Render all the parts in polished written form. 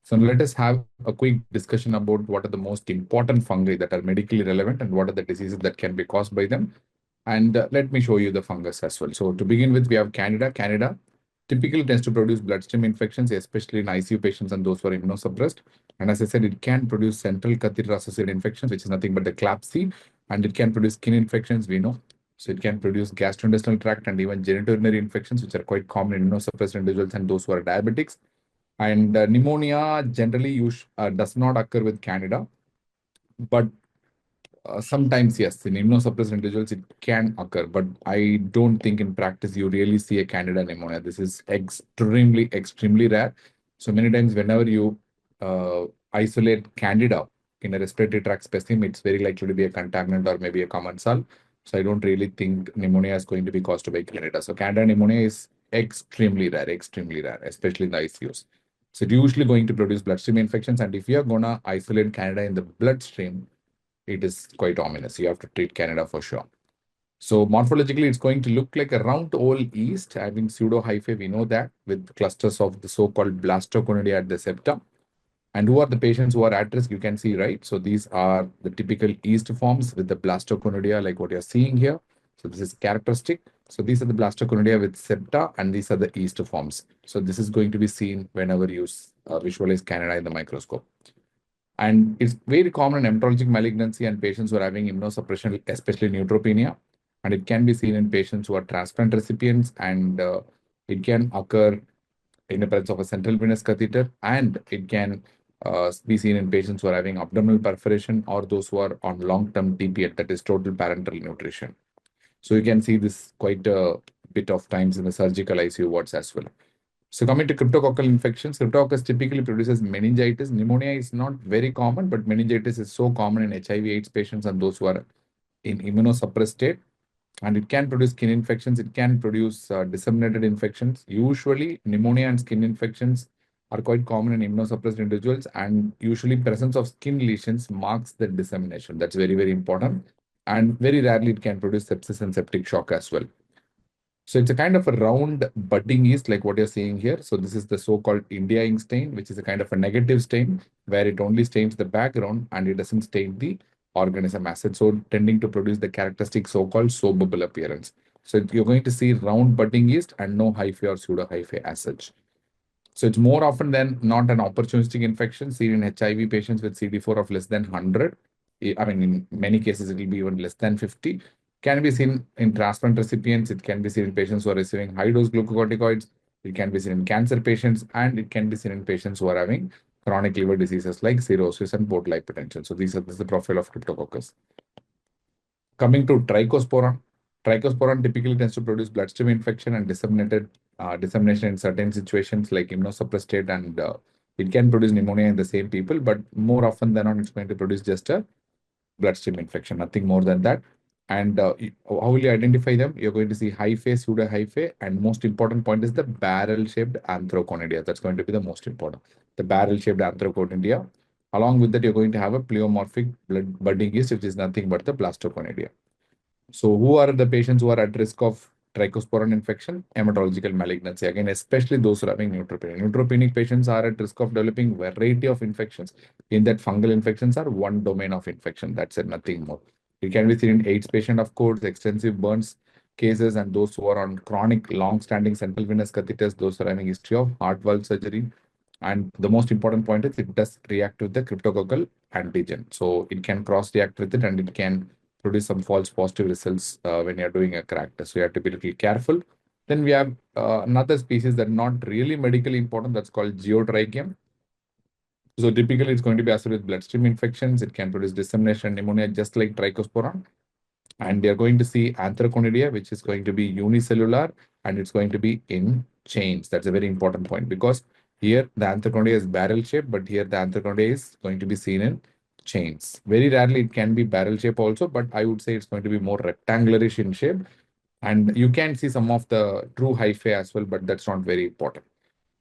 So let us have a quick discussion about what are the most important fungi that are medically relevant and what are the diseases that can be caused by them. And let me show you the fungus as well. So to begin with, we have Candida. Candida typically tends to produce bloodstream infections, especially in ICU patients and those who are immunosuppressed. And as I said, it can produce central catheter-associated infections, which is nothing but the CLAPC, and it can produce skin infections, we know. So it can produce gastrointestinal tract and even genitourinary infections, which are quite common in immunosuppressed individuals and those who are diabetics. And pneumonia generally does not occur with Candida, but sometimes, yes, in immunosuppressed individuals, it can occur, but I don't think in practice you really see a Candida pneumonia. This is extremely rare. So many times, whenever you isolate Candida in a respiratory tract specimen, it's very likely to be a contaminant or maybe a commensal. So I don't really think pneumonia is going to be caused by Candida. So Candida pneumonia is extremely rare, especially in the ICUs. So it's usually going to produce bloodstream infections. And if you're going to isolate Candida in the bloodstream, it is quite ominous. You have to treat Candida for sure. So morphologically, it's going to look like a round oval yeast having pseudo-hyphae. We know that with clusters of the so-called blastoconidia at the septum. And who are the patients who are at risk? You can see, right? So these are the typical yeast forms with the blastoconidia, like what you're seeing here. So this is characteristic. So these are the blastoconidia with septa, and these are the yeast forms. So this is going to be seen whenever you visualize Candida in the microscope. And it's very common in hematologic malignancy and patients who are having immunosuppression, especially neutropenia. And it can be seen in patients who are transplant recipients, and it can occur in the presence of a central venous catheter, and it can be seen in patients who are having abdominal perforation or those who are on long-term TPN, that is total parenteral nutrition. So you can see this quite a bit of times in the surgical ICU wards as well. So coming to cryptococcal infections, Cryptococcus typically produces meningitis. Pneumonia is not very common, but meningitis is so common in HIV/AIDS patients and those who are in immunosuppressed state. And it can produce skin infections. It can produce disseminated infections. Usually, pneumonia and skin infections are quite common in immunosuppressed individuals, and usually presence of skin lesions marks the dissemination. That's very, very important. And very rarely, it can produce sepsis and septic shock as well. So it's a kind of a round budding yeast like what you're seeing here. So this is the so-called India ink stain, which is a kind of a negative stain where it only stains the background and it doesn't stain the organism acid. So tending to produce the characteristic so-called soap bubble appearance. So you're going to see round budding yeast and no hyphae or pseudo hyphae as such. So it's more often than not an opportunistic infection seen in HIV patients with CD4 of less than 100. I mean, in many cases, it will be even less than 50. Can be seen in transplant recipients. It can be seen in patients who are receiving high-dose glucocorticoids. It can be seen in cancer patients, and it can be seen in patients who are having chronic liver diseases like cirrhosis and portal hypertension. So this is the profile of Cryptococcus. Coming to Trichosporon. Trichosporon typically tends to produce bloodstream infection and dissemination in certain situations like immunosuppressed state, and it can produce pneumonia in the same people, but more often than not, it's going to produce just a bloodstream infection, nothing more than that. And how will you identify them? You're going to see hyphae, pseudo-hyphae, and most important point is the barrel-shaped arthroconidia. That's going to be the most important. The barrel-shaped arthroconidia. Along with that, you're going to have a pleomorphic budding yeast, which is nothing but the blastoconidia. So who are the patients who are at risk of trichosporon infection? Hematological malignancy. Again, especially those who are having neutropenia. Neutropenic patients are at risk of developing variety of infections. In that, fungal infections are one domain of infection. That's it, nothing more. It can be seen in AIDS patient, of course, extensive burns cases, and those who are on chronic, long-standing central venous catheters, those who are having history of heart valve surgery. And the most important point is it does react with the cryptococcal antigen. So it can cross-react with it, and it can produce some false positive results when you're doing a crack test. So you have to be a little careful. Then we have another species that not really medically important. That's called Geotrichum. So typically, it's going to be associated with bloodstream infections. It can produce dissemination pneumonia, just like Trichosporon. And they're going to see arthroconidia, which is going to be unicellular, and it's going to be in chains. That's a very important point because here the arthroconidia is barrel shaped, but here the arthroconidia is going to be seen in chains. Very rarely it can be barrel shape also, but I would say it's going to be more rectangularish in shape. And you can see some of the true hyphae as well, but that's not very important.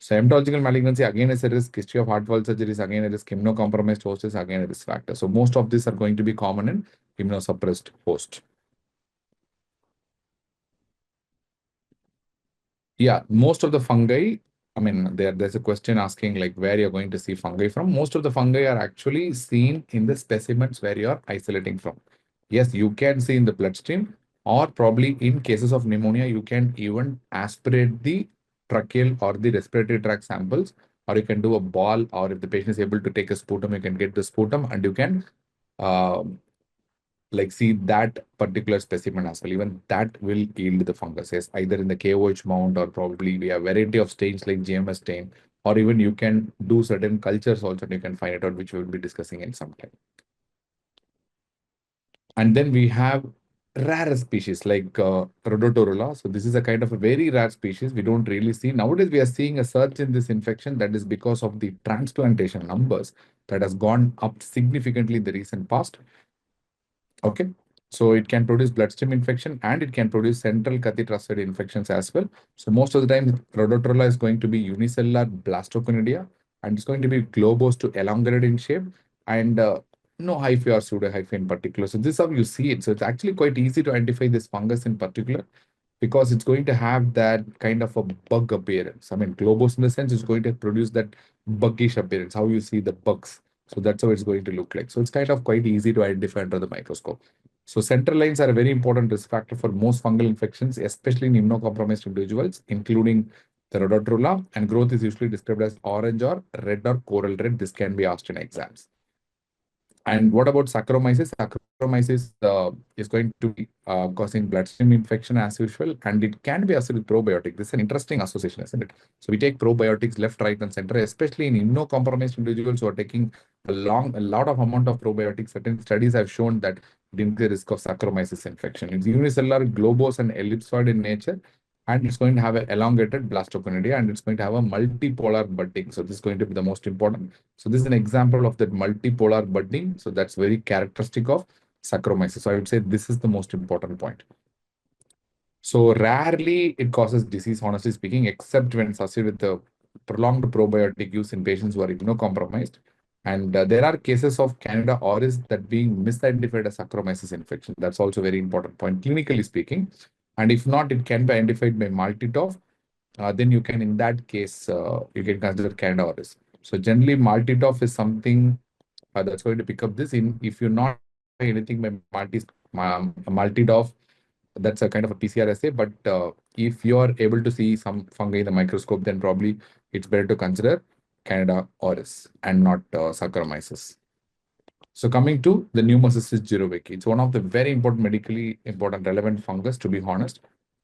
So hematological malignancy again is a risk. History of heart valve surgeries again a risk. Immunocompromised host is again a risk factor. So most of these are going to be common in immunosuppressed host. Yeah, most of the fungi I mean, there's a question asking like where you're going to see fungi from. Most of the fungi are actually seen in the specimens where you're isolating from. Yes, you can see in the bloodstream, or probably in cases of pneumonia, you can even aspirate the tracheal or the respiratory tract samples, or you can do a ball, or if the patient is able to take a sputum, you can get the sputum and you can uh, like see that particular specimen as well. Even that will yield the fungus, yes, either in the KOH mount or probably we have variety of stains like GMS stain, or even you can do certain cultures also and you can find it out, which we will be discussing in some time. And then we have rare species like Rhodotorula. So this is a kind of a very rare species. We don't really see. Nowadays, we are seeing a surge in this infection. That is because of the transplantation numbers that has gone up significantly in the recent past. Okay. So it can produce bloodstream infection and it can produce central catheter-associated infections as well. So most of the time, Rhodotorula is going to be unicellular blastoconidia and it's going to be globose to elongated in shape and no hyphae or pseudohyphae in particular. So this is how you see it. So it's actually quite easy to identify this fungus in particular because it's going to have that kind of a bug appearance. I mean, globose in the sense it's going to produce that buggish appearance, how you see the bugs. So that's how it's going to look like. So it's kind of quite easy to identify under the microscope. So central lines are a very important risk factor for most fungal infections, especially in immunocompromised individuals, including the rhodotorula, and growth is usually described as orange or red or coral red. This can be asked in exams. And what about Saccharomyces? Saccharomyces is going to be causing bloodstream infection as usual, and it can be associated with probiotic. This is an interesting association, isn't it? So we take probiotics left, right, and center, especially in immunocompromised individuals who are taking a lot of amount of probiotics. Certain studies have shown that it increases the risk of Saccharomyces infection. It's unicellular, globose, and ellipsoid in nature, and it's going to have an elongated blastoconidia, and it's going to have a multipolar budding. So this is going to be the most important. So this is an example of that multipolar budding. So that's very characteristic of Saccharomyces. So I would say this is the most important point. So rarely it causes disease, honestly speaking, except when associated with the prolonged probiotic use in patients who are immunocompromised. And there are cases of Candida auris that being misidentified as Saccharomyces infection. That's also a very important point, clinically speaking. And if not, it can be identified by multitoph. Then you can, in that case, you can consider Candida auris. So generally, multitoph is something that's going to pick up this. In if you're not anything by multidorf, that's a kind of a PCR assay. But if you are able to see some fungi in the microscope, then probably it's better to consider Candida auris and not Saccharomyces. So coming to the Pneumocystis jirovecii, it's one of the very important medically important relevant fungus, to be honest.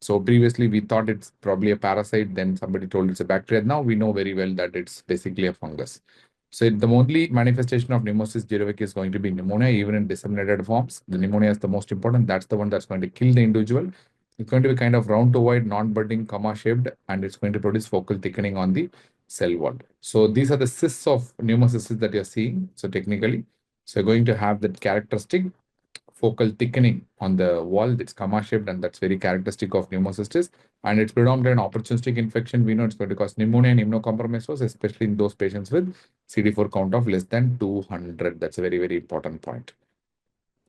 So previously we thought it's probably a parasite, then somebody told it's a bacteria. Now we know very well that it's basically a fungus. So the only manifestation of Pneumocystis jirovecii is going to be pneumonia, even in disseminated forms. The pneumonia is the most important. That's the one that's going to kill the individual. It's going to be kind of round to wide, non-budding, comma-shaped, and it's going to produce focal thickening on the cell wall. So these are the cysts of pneumocystis that you're seeing. So technically, so you're going to have that characteristic focal thickening on the wall. It's comma-shaped, and that's very characteristic of pneumocystis. And it's predominantly an opportunistic infection. We know it's going to cause pneumonia and immunocompromised, especially in those patients with CD4 count of less than 200. That's a very, very important point.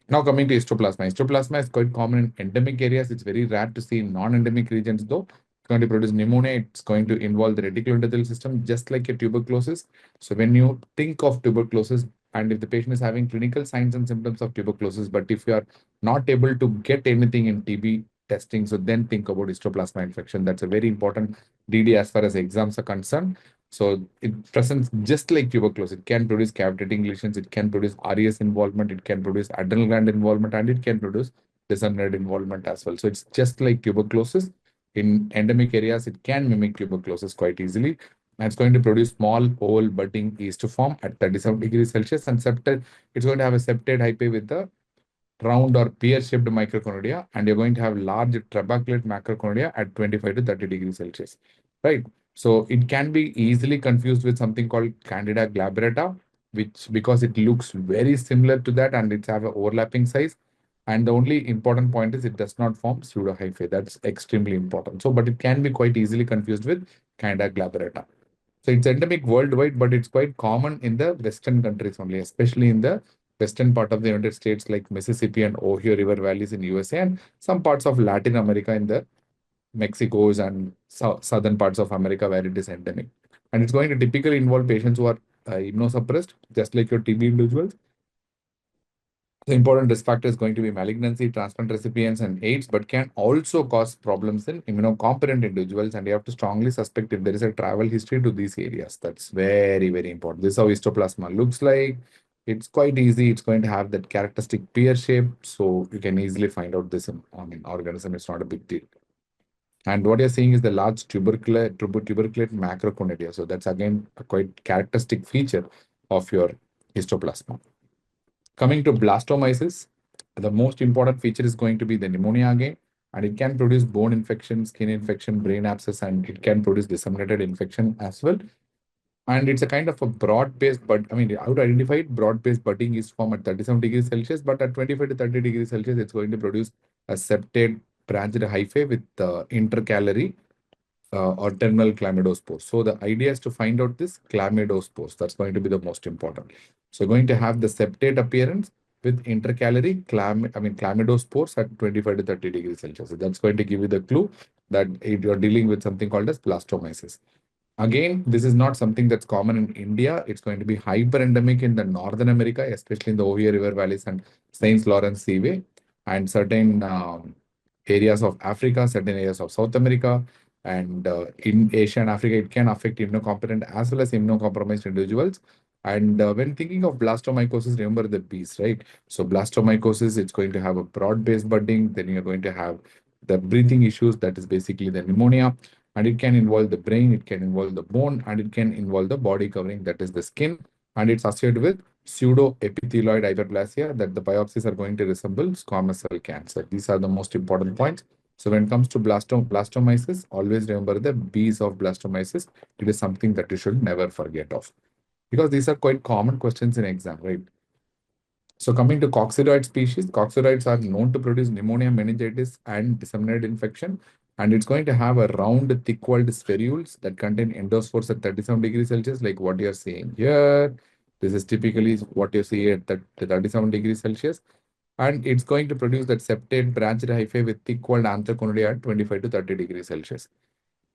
Now coming to histoplasma. Histoplasma is quite common in endemic areas. It's very rare to see in non-endemic regions though. It's going to produce pneumonia. It's going to involve the reticuloendothelial system, just like a tuberculosis. So when you think of tuberculosis, and if the patient is having clinical signs and symptoms of tuberculosis, but if you are not able to get anything in TB testing, so then think about histoplasma infection. That's a very important DD as far as exams are concerned. So it presents just like tuberculosis. It can produce cavitating lesions, it can produce RES involvement, it can produce adrenal gland involvement, and it can produce disseminated involvement as well. So it's just like tuberculosis. In endemic areas, it can mimic tuberculosis quite easily. And it's going to produce small, oval, budding yeast form at 37 degrees Celsius. And septate, it's going to have a septate hyphae with a round or pear-shaped microconodia, and you're going to have large trabeculate macroconodia at 25 to 30 degrees Celsius, right? So it can be easily confused with something called Candida glabrata, which because it looks very similar to that and it's have an overlapping size. And the only important point is it does not form pseudohyphae. That's extremely important. So, but it can be quite easily confused with Candida glabrata. So it's endemic worldwide, but it's quite common in the Western countries only, especially in the western part of the United States, like Mississippi and Ohio River valleys in USA, and some parts of Latin America in the Mexico's and southern parts of America where it is endemic. And it's going to typically involve patients who are immunosuppressed, just like your TB individuals. The important risk factor is going to be malignancy, transplant recipients, and AIDS, but can also cause problems in immunocompetent individuals. And you have to strongly suspect if there is a travel history to these areas. That's very, very important. This is how histoplasma looks like. It's quite easy. It's going to have that characteristic pear shape. So you can easily find out this in organism. It's not a big deal. And what you're seeing is the large tuberculate macroconidia. So that's again a quite characteristic feature of your histoplasma. Coming to blastomyces, the most important feature is going to be the pneumonia again, and it can produce bone infection, skin infection, brain abscess, and it can produce disseminated infection as well. And it's a kind of a broad-based, but I mean, how to identify it? Broad-based budding is formed at 37 degrees Celsius, but at 25 to 30 degrees Celsius, it's going to produce a septate branched hyphae with intercalary or terminal chlamydospores. So the idea is to find out this chlamydospores. That's going to be the most important. So going to have the septate appearance with intercalary chlamydospores at 25 to 30 degrees Celsius. So that's going to give you the clue that you're dealing with something called as blastomyces. Again, this is not something that's common in India. It's going to be hyper-endemic in the Northern America, especially in the Ohio River valleys and St. Lawrence Seaway, and certain areas of Africa, certain areas of South America, and in Asia and Africa, it can affect immunocompetent as well as immunocompromised individuals. And when thinking of blastomycosis, remember the bees, right? So blastomycosis, it's going to have a broad-based budding. Then you're going to have the breathing issues. That is basically the pneumonia. And it can involve the brain, it can involve the bone, and it can involve the body covering, that is the skin. And it's associated with pseudoepithelioid hyperplasia that the biopsies are going to resemble squamous cell cancer. These are the most important points. So when it comes to blastomyces, always remember the B's of blastomyces. It is something that you should never forget of. Because these are quite common questions in exam, right? So coming to coccidioid species, coccidioids are known to produce pneumonia, meningitis, and disseminated infection. And it's going to have a round, thick-walled spherules that contain endospores at 37 degrees Celsius, like what you're seeing here. This is typically what you see at 37 degrees Celsius. And it's going to produce that septate branched hyphae with thick-walled arthroconidia at 25 to 30 degrees Celsius.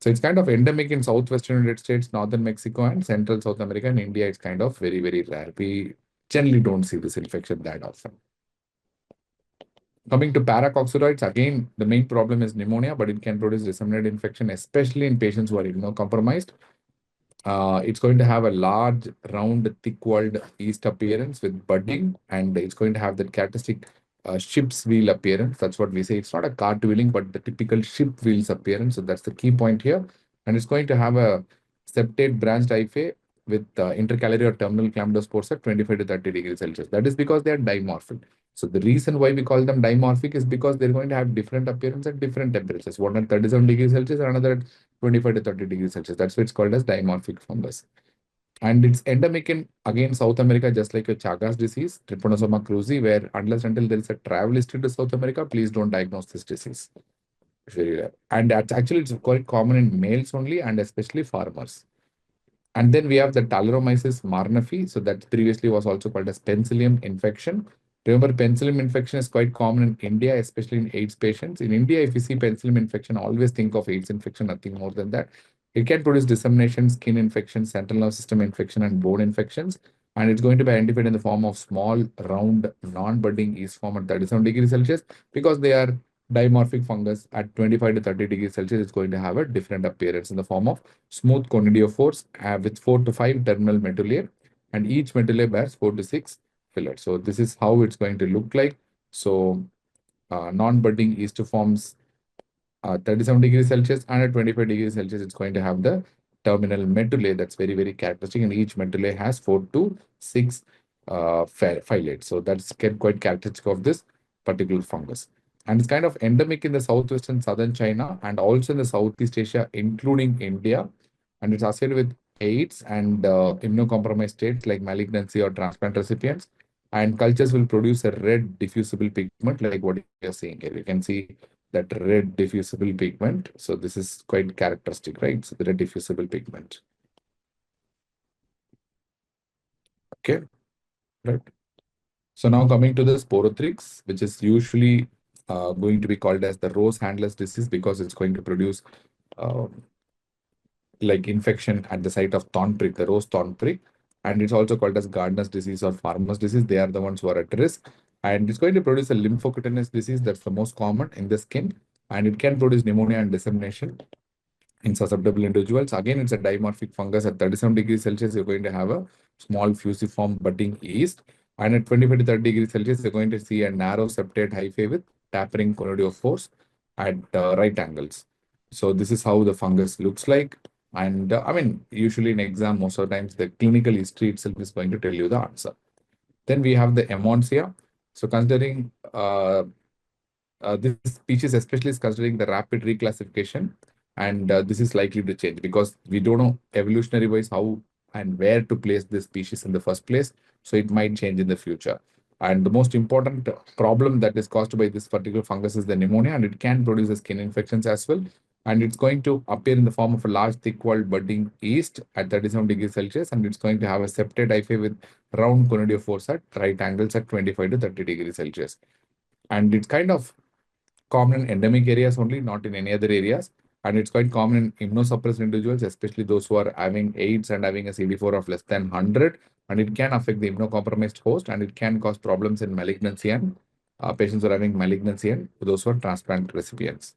So it's kind of endemic in southwestern United States, northern Mexico, and central South America. In India, it's kind of very, very rare. We generally don't see this infection that often. Coming to paracoccidioids, again, the main problem is pneumonia, but it can produce disseminated infection, especially in patients who are immunocompromised. It's going to have a large, round, thick-walled yeast appearance with budding, and it's going to have that characteristic ship's wheel appearance. That's what we say. It's not a cartwheeling, but the typical ship wheels appearance. So that's the key point here. And it's going to have a septate branched hyphae with intercalary or terminal chlamydospores at 25 to 30 degrees Celsius. That is because they are dimorphic. So the reason why we call them dimorphic is because they're going to have different appearance at different temperatures. One at 37 degrees Celsius and another at 25 to 30 degrees Celsius. That's why it's called as dimorphic fungus. And it's endemic in, again, South America, just like a Chagas disease, Trypanosoma cruzi, where unless until there is a travel history to South America, please don't diagnose this disease. It's very rare. And that's actually, it's quite common in males only, and especially farmers. And then we have the Saccharomyces marnafi. So that previously was also called as penicillium infection. Remember, penicillium infection is quite common in India, especially in AIDS patients. In India, if you see penicillium infection, always think of AIDS infection, nothing more than that. It can produce dissemination, skin infection, central nervous system infection, and bone infections. And it's going to be identified in the form of small, round, non-budding yeast form at 37 degrees Celsius because they are dimorphic fungus at 25 to 30 degrees Celsius. It's going to have a different appearance in the form of smooth conidiophores with 4 to 5 terminal medullae, and each medullae bears 4 to 6 fillets. So this is how it's going to look like. So non-budding yeast forms 37 degrees Celsius, and at 25 degrees Celsius, it's going to have the terminal medullae. That's very, very characteristic. And each medullae has 4 to 6 fillets. So that's quite characteristic of this particular fungus. And it's kind of endemic in the southwestern southern China and also in the Southeast Asia, including India. And it's associated with AIDS and immunocompromised states like malignancy or transplant recipients. And cultures will produce a red diffusible pigment like what you're seeing here. You can see that red diffusible pigment. So this is quite characteristic, right? So the red diffusible pigment. Okay, right. So now coming to the sporothrix, which is usually going to be called as the rose handler's disease because it's going to produce uh, like infection at the site of thorn prick, the rose thorn prick. And it's also called as gardener's disease or farmer's disease. They are the ones who are at risk. And it's going to produce a lymphocutaneous disease that's the most common in the skin. And it can produce pneumonia and dissemination in susceptible individuals. Again, it's a dimorphic fungus. At 37 degrees Celsius, you're going to have a small fusiform budding yeast. And at 25 to 30 degrees Celsius, you're going to see a narrow septate hyphae with tapering conidiophores at right angles. So this is how the fungus looks like. And I mean, usually in exam, most of the times, the clinical history itself is going to tell you the answer. Then we have the Emonsia. So considering this species especially is considering the rapid reclassification, and this is likely to change because we don't know evolutionary wise how and where to place this species in the first place. So it might change in the future. And the most important problem that is caused by this particular fungus is the pneumonia, and it can produce the skin infections as well. And it's going to appear in the form of a large, thick-walled budding yeast at 37 degrees Celsius, and it's going to have a septate hyphae with round conidiophores at right angles at 25 to 30 degrees Celsius. And it's kind of common in endemic areas only, not in any other areas. And it's quite common in immunosuppressed individuals, especially those who are having AIDS and having a CD4 of less than 100. And it can affect the immunocompromised host, and it can cause problems in malignancy and patients who are having malignancy and those who are transplant recipients.